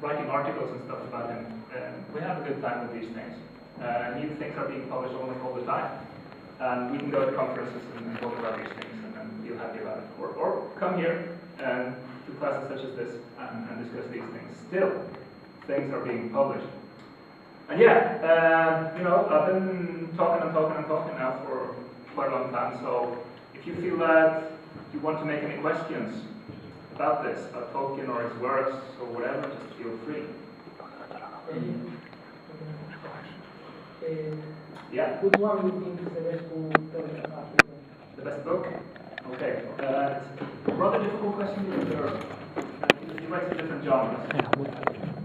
writing articles and stuff about him. We have a good time with these things. New things are being published almost all the time. And we can go to conferences and talk about these things and feel happy about it. Or come here to classes such as this and discuss these things. Still, things are being published. And yeah, I've been talking now for quite a long time. So if you feel that you want to make any questions about this, about Tolkien or his works or whatever, just feel free. Yeah. Which one do you think is the best book? The best book? Okay. It's a rather difficult question because he writes in different genres.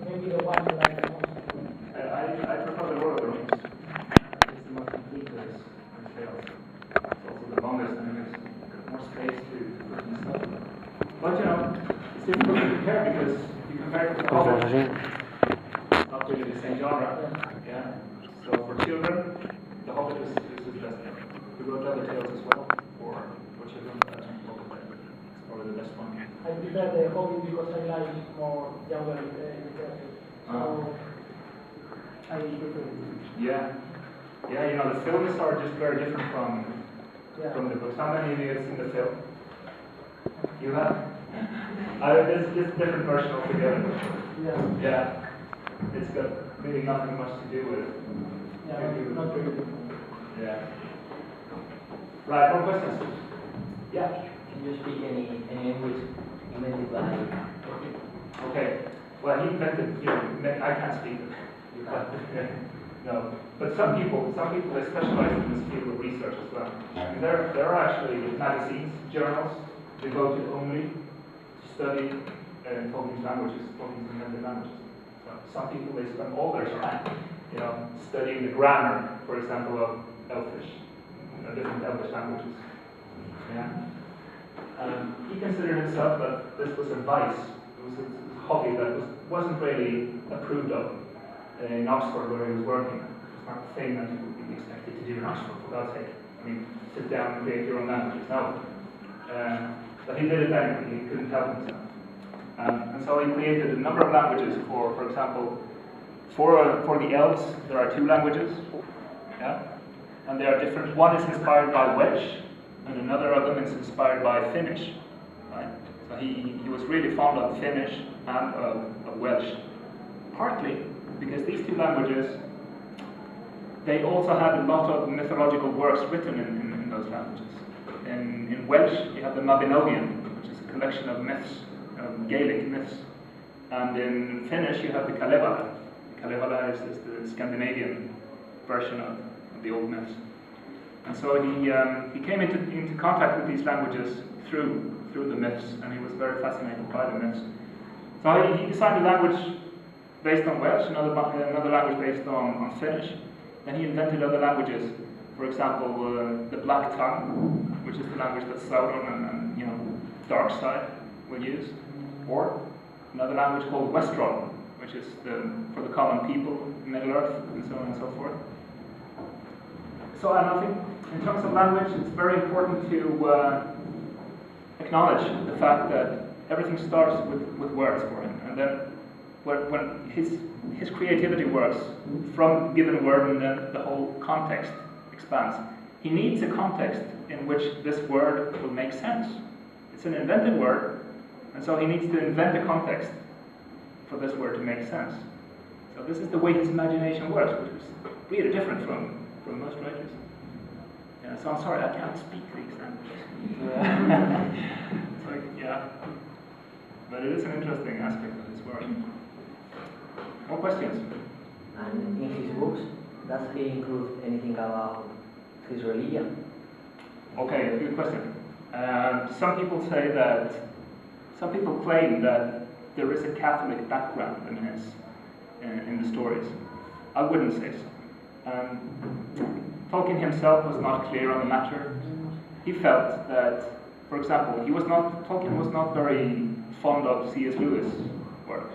Maybe the one you like the most. I prefer the Lord of the Rings. It's the most complete of his tales. It's also the longest and there's more space to put in stuff. But it's difficult to compare because you compare it to the Hobbit. It's not really the same genre. Yeah. So for children, The Hobbit is his best book. We wrote other tales as well for children, but it's probably the best one. I prefer The Hobbit because I like more younger literature. So I prefer it. Yeah. Yeah, the films are just very different from the books. How many of you have seen the film? You have? It's just a different version altogether. Yeah. It's got really nothing much to do with it. Not really. Yeah. Right, more questions? Yeah. Can you speak any language invented by Tolkien? Okay. Well, he invented, I can't speak it. No. But some people they specialize in this field of research as well. And there are actually magazines, journals, devoted only to study Tolkien's languages, Tolkien's invented languages. So some people, they spend all their time, studying the grammar, for example, of Elfish, different Elfish languages. Yeah. He considered himself that this was a vice. It was a hobby that wasn't really approved of in Oxford where he was working. It's not a thing that you would be expected to do in Oxford, for God's sake. I mean, sit down and create your own languages. No. But he did it anyway. He couldn't help himself. And so he created a number of languages for example, for the elves, there are 2 languages. Yeah? And they are different. One is inspired by Welsh, and another of them is inspired by Finnish. Right? So he was really fond of Finnish and of Welsh. Partly because these 2 languages, they also had a lot of mythological works written in those languages. In Welsh, you have the Mabinogion, which is a collection of myths, Gaelic myths. And in Finnish, you have the Kalevala. The Kalevala is the Scandinavian version of the old myths. And so he came into contact with these languages through the myths, and he was very fascinated by the myths. So he designed a language based on Welsh, another language based on Finnish. Then he invented other languages. For example, the Black Tongue, which is the language that Sauron and Darkside will use, or another language called Westron, which is for the common people, Middle Earth, and so on and so forth. So I think in terms of language, it's very important to acknowledge the fact that everything starts with words for him, and then when his creativity works from a given word, and then the whole context expands. He needs a context in which this word will make sense. It's an invented word, and so he needs to invent a context for this word to make sense. So this is the way his imagination works, which is really different from most writers. Yeah, so I'm sorry, I can't speak these languages. It's like, yeah. But it is an interesting aspect of his work. More questions? And in his books, does he include anything about his religion? Okay, good question. Some people claim that there is a Catholic background in the stories. I wouldn't say so. Tolkien himself was not clear on the matter. He felt that, for example, Tolkien was not very fond of C.S. Lewis' work.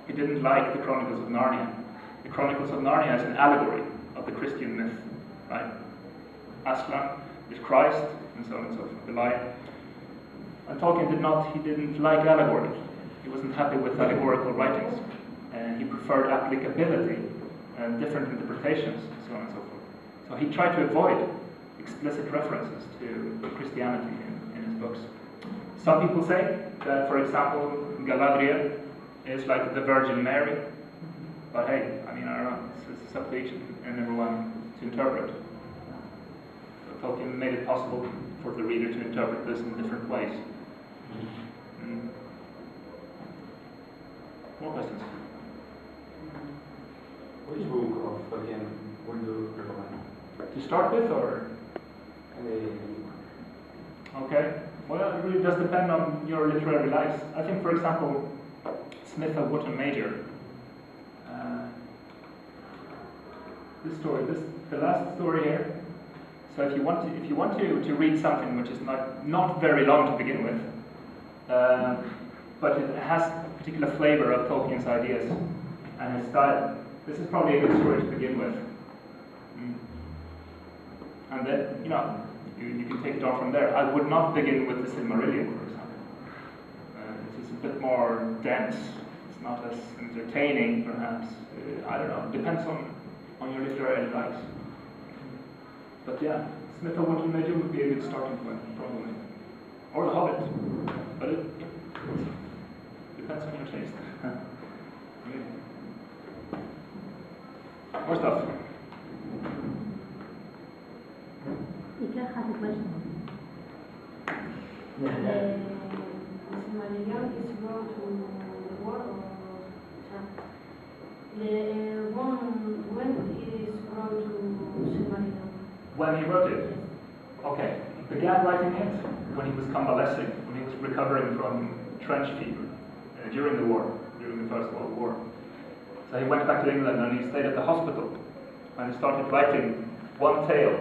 He didn't like the Chronicles of Narnia. The Chronicles of Narnia is an allegory of the Christian myth, right? Aslan is Christ, and so on and so forth, the lion. And Tolkien didn't like allegory. He wasn't happy with allegorical writings, and he preferred applicability and different interpretations, so on and so forth. So he tried to avoid explicit references to Christianity in his books. Some people say that, for example, Galadriel is like the Virgin Mary, but hey, I mean, I don't know, it's up to each and everyone to interpret. So Tolkien made it possible for the reader to interpret this in different ways. More questions? Which book of Tolkien would you recommend? To start with, or? Okay. Well, it really does depend on your literary lives. I think, for example, Smith of Wootton Major. This story, the last story here. So if you want to read something which is not very long to begin with, but it has a particular flavor of Tolkien's ideas and his style, this is probably a good story to begin with. And then, you can take it on from there. I would not begin with the Silmarillion, for example. This is a bit more dense. It's not as entertaining, perhaps. I don't know. It depends on your literary likes. But yeah, Smith of Wootton Major would be a good starting point, probably. Or The Hobbit. But it depends on your taste. More stuff. Ika has a question. The Silmarillion is brought to the world, when it is brought to Silmarillion? When he wrote it? Okay. He began writing it when he was convalescing, when he was recovering from trench fever during the war, during the First World War. So he went back to England and he stayed at the hospital and he started writing one tale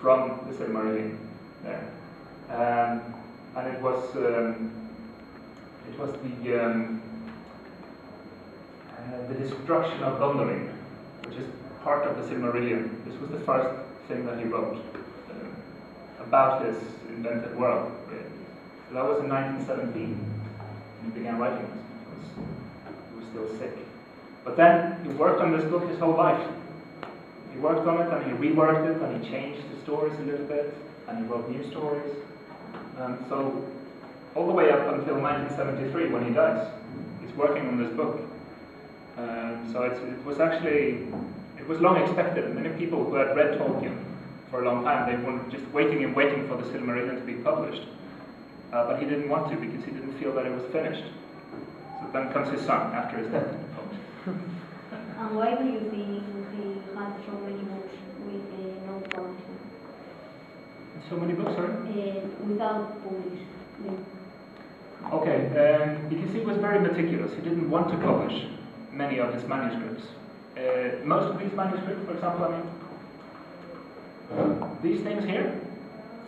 from the Silmarillion there. And it was the destruction of Gondolin, which is part of the Silmarillion. This was the first thing that he wrote about his invented world. So that was in 1917 when he began writing this, because he was still sick. But then he worked on this book his whole life. He worked on it and he reworked it and he changed the stories a little bit and he wrote new stories. So all the way up until 1973 when he dies, he's working on this book. So it was long expected. Many people who had read Tolkien for a long time, they were just waiting for the Silmarillion to be published. But he didn't want to because he didn't feel that it was finished. So then comes his son after his death. And why do you think he had so many books with no publishing? So many books, sorry? Without publishing. Okay, because he was very meticulous. He didn't want to publish many of his manuscripts. Most of these manuscripts, for example, these things here,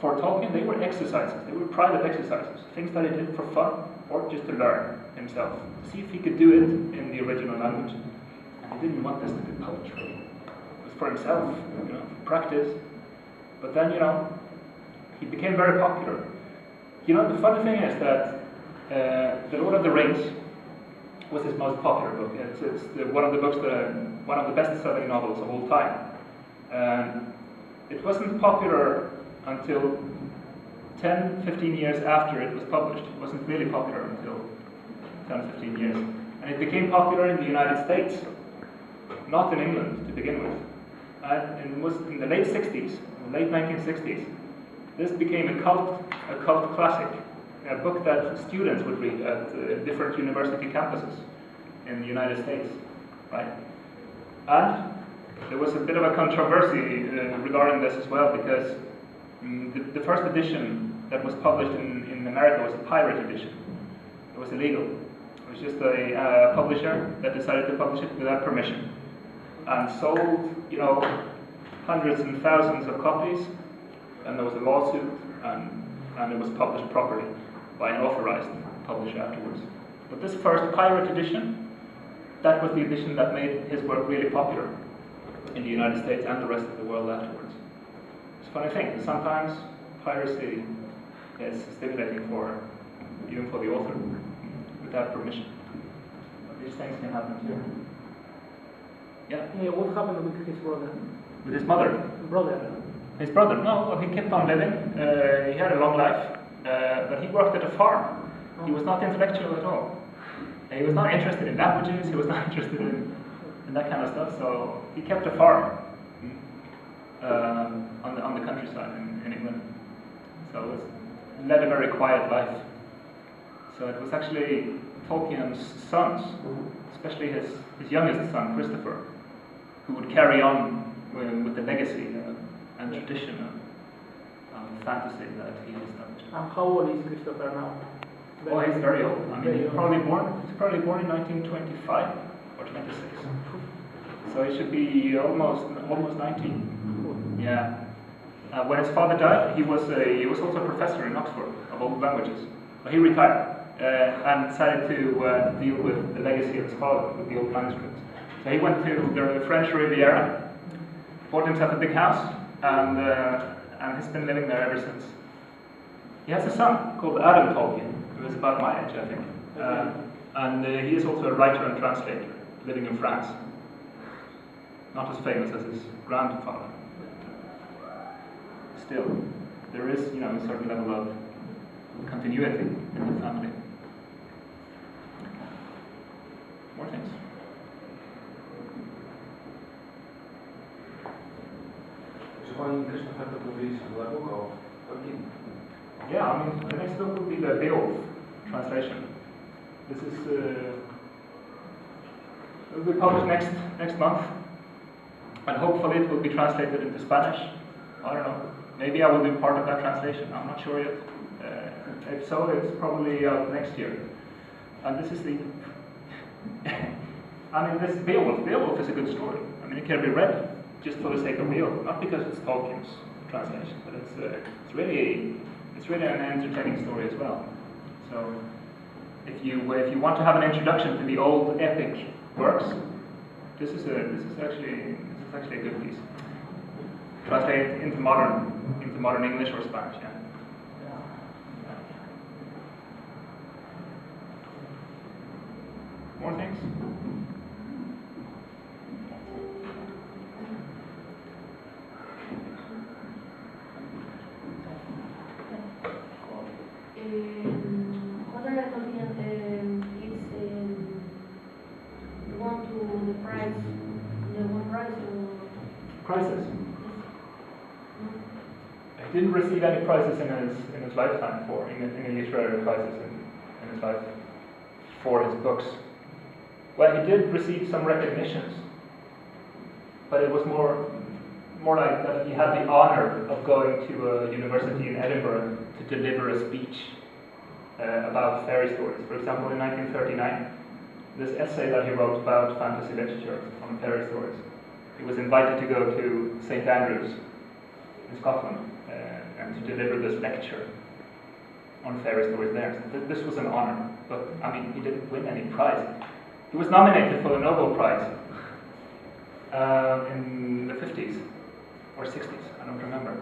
for Tolkien, they were exercises. They were private exercises, things that he did for fun or just to learn himself, to see if he could do it in the original language. And he didn't want this to be poetry. It was for himself, for practice. But then, he became very popular. The funny thing is that The Lord of the Rings was his most popular book. It's one of the books one of the best-selling novels of all time. It wasn't popular until 10, 15 years after it was published. It wasn't really popular until 10, 15 years. And it became popular in the United States, not in England to begin with. And it was in the late 60s, late 1960s. This became a cult classic, a book that students would read at different university campuses in the United States, right? And there was a bit of a controversy regarding this as well, because the first edition that was published in America was a pirate edition. It was illegal. It was just a publisher that decided to publish it without permission and sold, hundreds and thousands of copies. And there was a lawsuit, and it was published properly by an authorized publisher afterwards. But this first pirate edition, that was the edition that made his work really popular in the United States and the rest of the world afterwards. It's a funny thing, sometimes piracy is stimulating even for the author. without permission. But these things can happen too. Yeah. What happened with his brother? With his mother. His brother, no, well, he kept on living. He had a long life, but he worked at a farm. He was not intellectual at all. He was not interested in languages, he was not interested in that kind of stuff, so he kept a farm on the countryside in England. So it led a very quiet life. So it was actually Tolkien's sons, especially his youngest son, Christopher, who would carry on with the legacy and tradition of fantasy that he established. And how old is Christopher now? Oh, he's very old. I mean, he's probably born in 1925 or 26. So he should be almost 19. Yeah. When his father died, he was also a professor in Oxford of old languages. But he retired and decided to deal with the legacy of his father, with the old manuscripts. So he went to the French Riviera, bought himself a big house, and has been living there ever since. He has a son called Adam Tolkien, who is about my age, I think. And he is also a writer and translator, living in France. Not as famous as his grandfather. Still, there is, a certain level of continuity in the family. More things. Czy pani Krzysztofer to mówili z book of Tolkien? Yeah, I mean, the next book will be the Beowulf translation. This is it will be published next month, and hopefully it will be translated into Spanish. I don't know. Maybe I will do part of that translation. I'm not sure yet. If so, it's probably out next year. And this is the. I mean, this Beowulf is a good story. I mean, it can be read just for the sake of Beowulf, not because it's Tolkien's translation, but it's really an entertaining story as well. So, if you want to have an introduction to the old epic works, this is actually a good piece. Translate into modern English or Spanish. Yeah. More things? What are Tolkien won to the prize, the one prize or Prizes. He didn't receive any prizes in his lifetime for any literary prizes in his life for his books. Well, he did receive some recognitions, but it was more like that he had the honor of going to a university in Edinburgh to deliver a speech about fairy stories. For example, in 1939, this essay that he wrote about fantasy literature on fairy stories, he was invited to go to St. Andrews in Scotland and to deliver this lecture on fairy stories there. So this was an honor, but I mean, he didn't win any prize. He was nominated for the Nobel Prize in the 50s or 60s, I don't remember.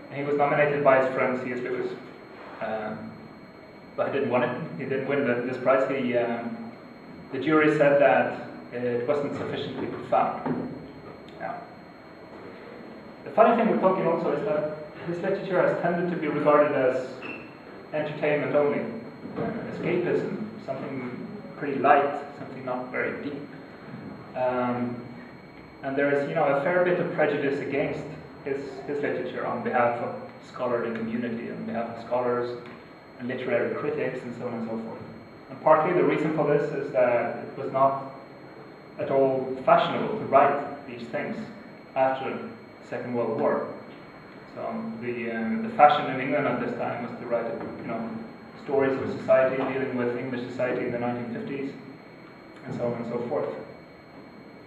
And he was nominated by his friend C.S. Lewis, but he didn't win it. He didn't win this prize. The jury said that it wasn't sufficiently profound. Now, the funny thing with Tolkien also is that his literature has tended to be regarded as entertainment only, escapism, something pretty light, something not very deep. And there is, a fair bit of prejudice against his literature on behalf of scholarly community, on behalf of scholars and literary critics, and so on and so forth. And partly the reason for this is that it was not at all fashionable to write these things after the Second World War. So the fashion in England at this time was to write, stories of society, dealing with English society in the 1950s, and so on and so forth.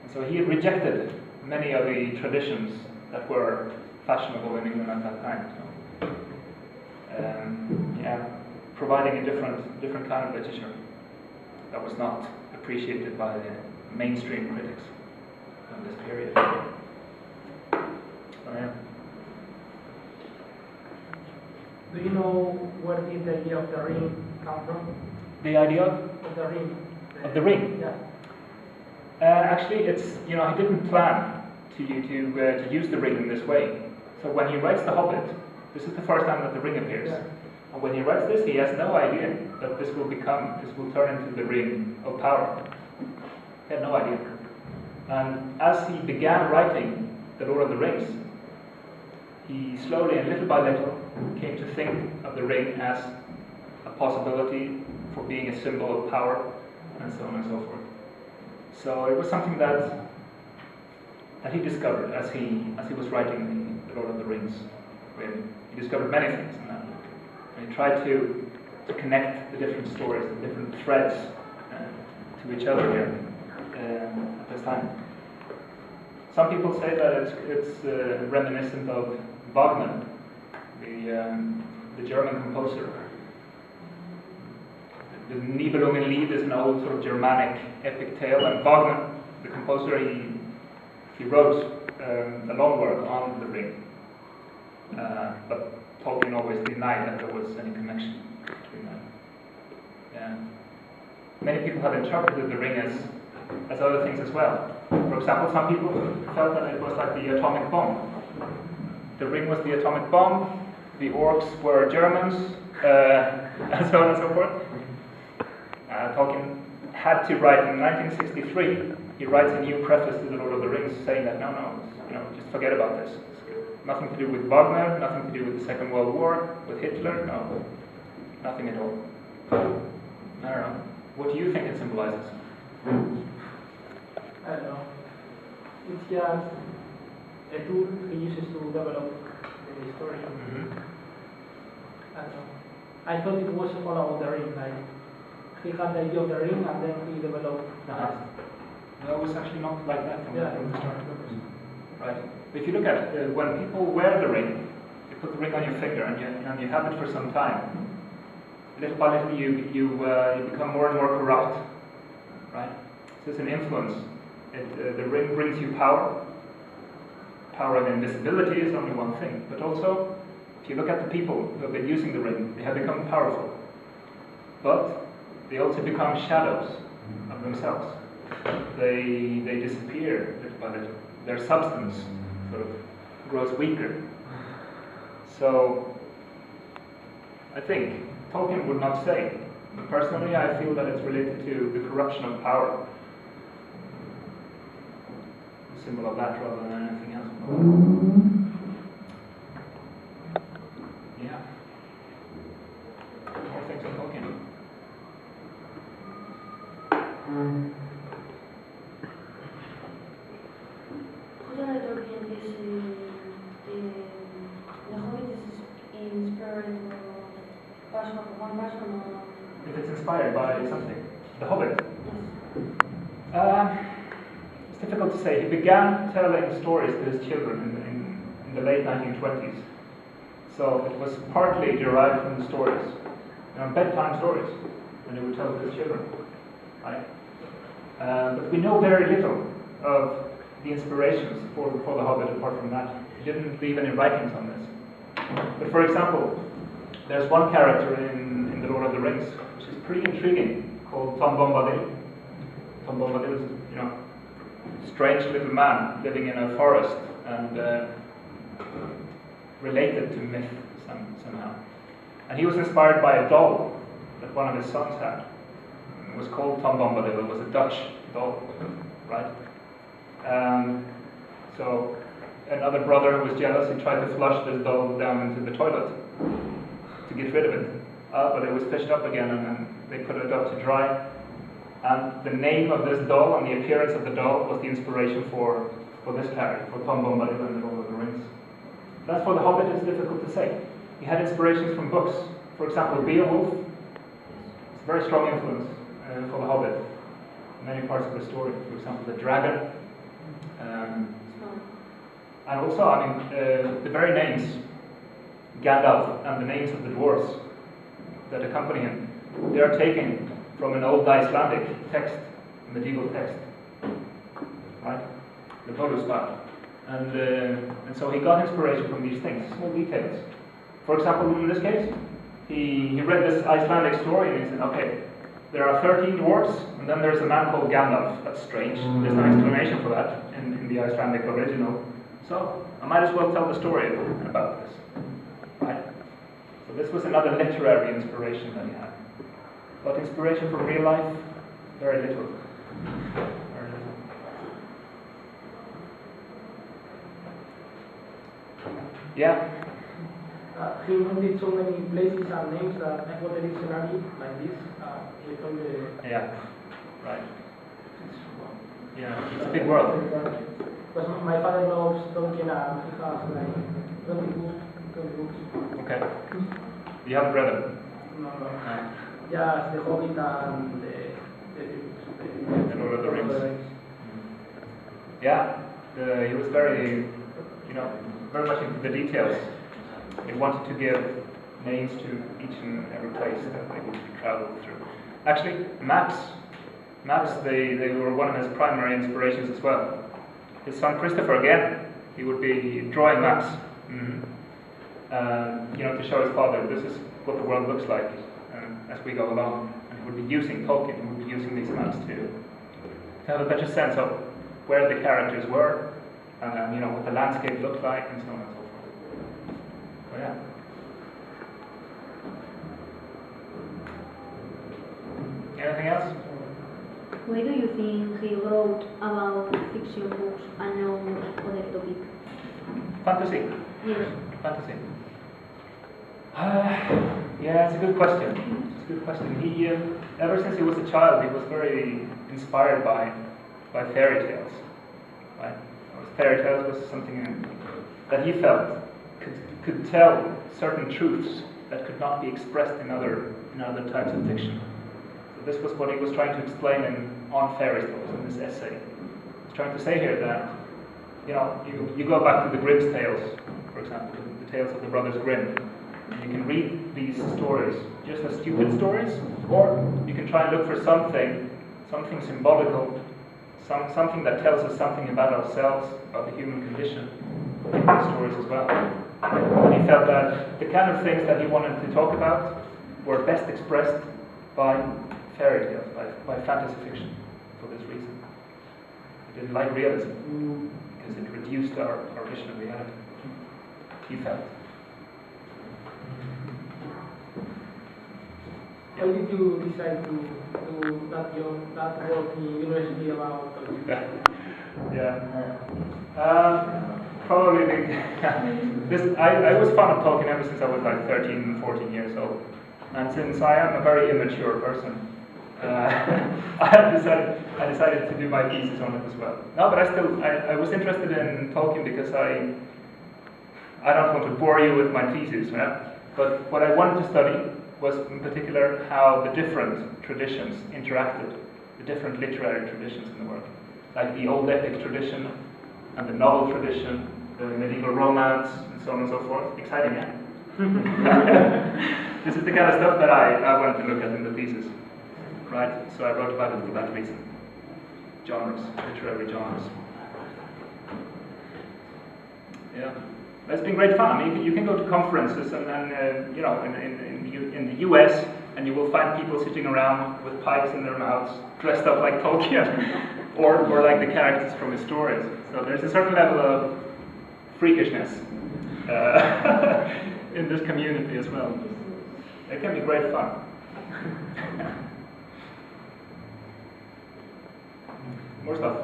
And so he rejected many of the traditions that were fashionable in England at that time. So, providing a different kind of literature that was not appreciated by the mainstream critics of this period. So, yeah. Do you know where did the idea of the ring come from? The idea of? Of the ring. Of the ring? Yeah. Actually, it's, he didn't plan to use the ring in this way. So when he writes The Hobbit, this is the first time that the ring appears. Yeah. And when he writes this, he has no idea that this will turn into the ring of power. He had no idea. And as he began writing The Lord of the Rings, he slowly and little by little came to think of the ring as a possibility for being a symbol of power, and so on and so forth. So it was something that he discovered as he was writing The Lord of the Rings. Really. He discovered many things in that. And he tried to connect the different stories, the different threads to each other here at this time. Some people say that it's reminiscent of Wagner, the German composer. The Nibelungenlied is an old sort of Germanic epic tale, and Wagner, the composer, he wrote a long work on the ring. But Tolkien always denied that there was any connection between them. Yeah. Many people have interpreted the ring as other things as well. For example, some people felt that it was like the atomic bomb. The ring was the atomic bomb, the orcs were Germans, and so on and so forth. Tolkien had to write in 1963, he writes a new preface to The Lord of the Rings saying that no, just forget about this. It's nothing to do with Wagner, nothing to do with the Second World War, with Hitler, no, nothing at all. I don't know. What do you think it symbolizes? I don't know. It's just a tool he uses to develop the story. Mm-hmm. I don't know. I thought it was all about the ring, like he had the idea of the ring and then he developed the rest. No, it was actually not like that from the start. Yeah. Right. If you look at when people wear the ring, you put the ring on your finger and you have it for some time. Little by little, you become more and more corrupt. Right. So it's an influence. The ring brings you power. Power and invisibility is only one thing, but also, if you look at the people who have been using the ring, they have become powerful. But they also become shadows of themselves. They disappear little by little. Their substance sort of grows weaker. So, I think Tolkien would not say. Personally, I feel that it's related to the corruption of power. A symbol of that rather than anything else. Yeah. More things on Tolkien. Other Tolkien is the Hobbit is inspired one person or If it's inspired by something. The Hobbit. yes. It's difficult to say. He began telling stories to his children in the late 1920s. So it was partly derived from the stories. Bedtime stories, when he would tell to his children. Right? But we know very little of the inspirations for the Hobbit apart from that. He didn't leave any writings on this. But for example, there's one character in The Lord of the Rings which is pretty intriguing, called Tom Bombadil. Tom Bombadil is, a strange little man living in a forest and related to myth somehow. And he was inspired by a doll that one of his sons had. It was called Tom Bombadil. It was a Dutch doll, right? So another brother who was jealous, he tried to flush this doll down into the toilet to get rid of it. But it was fished up again, and they put it up to dry. And the name of this doll and the appearance of the doll was the inspiration for this character, for Tom Bombadil and The Lord of the Rings. That's for The Hobbit, it's difficult to say. He had inspirations from books. For example, Beowulf is a very strong influence for The Hobbit. Many parts of the story, for example, the dragon. And also, the very names, Gandalf, and the names of the dwarves that accompany him, they are taken from an old Icelandic text, a medieval text, right? The Völuspá. And so he got inspiration from these things, small details. For example, in this case, he read this Icelandic story and he said, okay, there are 13 dwarves, and then there's a man called Gandalf. That's strange. There's no explanation for that in the Icelandic original. So I might as well tell the story about this. Right? So this was another literary inspiration that he had. But inspiration from real life, very little. Very little. Yeah. He invented so many places and names that I got a dictionary like this with all the. Yeah. Right. Yeah. It's a big world. Because my father loves Tolkien and he has like 20 books. Okay. You haven't read them? No. No. Just the Hobbit and the Lord of the Rings. Yeah. He was very, very much into the details. He wanted to give names to each and every place that they would travel through. Actually, maps, they were one of his primary inspirations as well. His son Christopher, again, he would be drawing maps, to show his father, this is what the world looks like as we go along. And he would be using Tolkien, he would be using these maps to have a better sense of where the characters were, what the landscape looked like, and so on and so forth. So, yeah. Anything else? Why do you think he wrote about fiction books and not other topic? Fantasy. Yes. Fantasy. Yeah, it's a good question. It's a good question. He, ever since he was a child, he was very inspired by fairy tales. Right? Fairy tales was something that he felt could tell certain truths that could not be expressed in other types of fiction. So this was what he was trying to explain on fairy tales in this essay. He's trying to say here that you go back to the Grimm's tales, for example, the tales of the Brothers Grimm. You can read these stories just as stupid stories, or you can try and look for something symbolical, something that tells us something about ourselves, about the human condition in these stories as well. And he felt that the kind of things that he wanted to talk about were best expressed by fairy tales, by fantasy fiction, for this reason. He didn't like realism, because it reduced our vision of reality, he felt. Why did you decide to do that work in university about Tolkien? Probably I was fond of Tolkien ever since I was like 13, 14 years old. And since I am a very immature person, I decided to do my thesis on it as well. No, but I was interested in Tolkien because I don't want to bore you with my thesis, right? But what I wanted to study was in particular how the different traditions interacted, the different literary traditions in the world, like the old epic tradition and the novel tradition, the medieval romance, and so on and so forth. Exciting, yeah? This is the kind of stuff that I wanted to look at in the thesis, right? So I wrote about it for that reason. Genres, literary genres. Yeah. It's been great fun. I mean, you can go to conferences and in the US, and you will find people sitting around with pipes in their mouths, dressed up like Tolkien, or like the characters from his stories. So there's a certain level of freakishness in this community as well. It can be great fun. More stuff.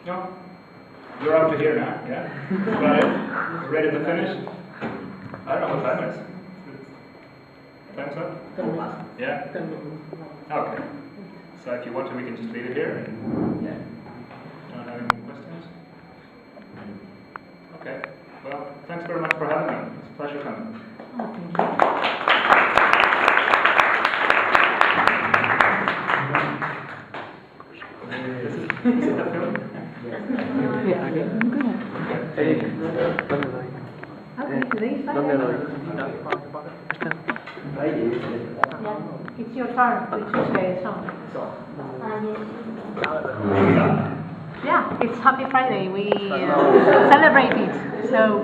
No? You're up to here now, yeah? Right? Ready to finish? I don't know what time it is. Time's up? 10 minutes. Yeah? 10 minutes. Okay. So if you want to, we can just leave it here. And Yeah. don't have any more questions? Okay. Well, thanks very much for having me. It's a pleasure coming. This is the film? It's your turn to choose the song. Yes. Yeah, it's Happy Friday. We celebrate it. So